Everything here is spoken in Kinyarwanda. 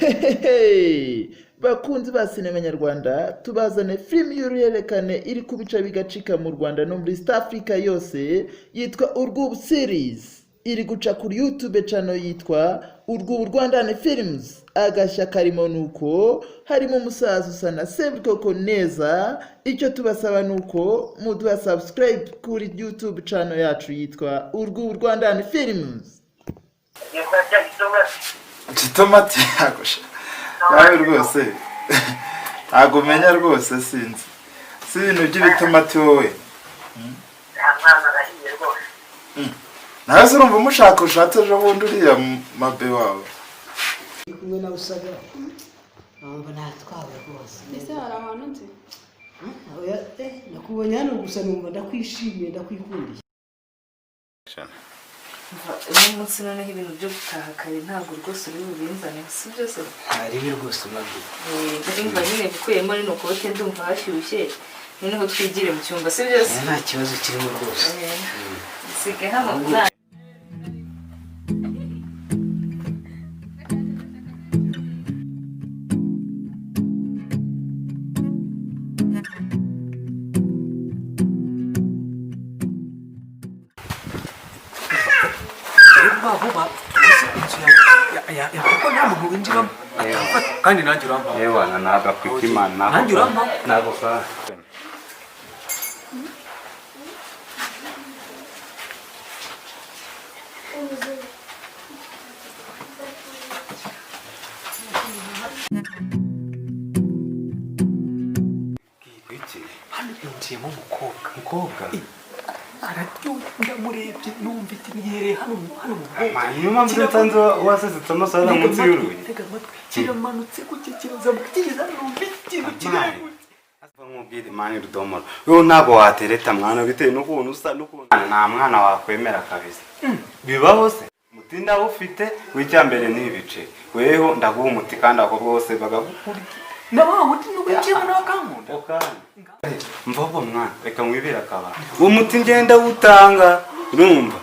Hehehe, bakunzi ba sinema nyarwanda tubazane filimi y'uruhererekane iri ku bice bigacika mu Rwanda no muri East Africa yose yitwa Urwubu series. Iri guca kuri YouTube channel yitwa Urwubu Rwandan Films. Agashya karimo nuko harimo umusaza usa na Sebukoko neza. Icyo tubasaba nuko muduha subscribe kuri YouTube channel yacu yitwa Urwubu Rwandan Films. Chitomati yakosha yawe rwose ntago menya rwose sinzi si ibintu by'ibitomati wowe nawe urumva umushaka ushatse ejo bundi uriya mabe wawe kumwe na usaga namba natwawe rwose ese hari ahantu nzi oya nakubonye hano gusa numva ndakwishimiye ndakwikundiye umunsi noneho ibintu byo gutaha kare ntabwo rwose uri bubinzane si byose hari biri rwose mabi ndumva nyine bikuyemo rino kote ndumva hashyushye noneho twigire mu cyumba si byose nta kibazo kirimo rwose sige hano vuba ya kuko nta muntu winjiramo kandi nanjye uramba yewana nagakwita imana nanjye uramba ntabwo ka hano yinjiyemo umukobwa ndamurebye numva itinyere hano mu bwoko niyo mpamvu utanze wasesetse amasaha munsi y'urugi kiramanutse gutya kirazamuka kigeze hano numva ikintu kiragutse nkubwire mani rudomoro yo ntabwo watereta mwana bitewe n'ukuntu usa n'ukuntu nta mwana wakwemera kabisa bibaho se umuti ndawufite w'icyambere n'ibice weho ndaguha umuti kandi ako rwose bagagukurikira nabaho uti n'ubikiye muri akankunda mvabo mwana reka mwibira akaba uwo muti ngenda wutanga urumva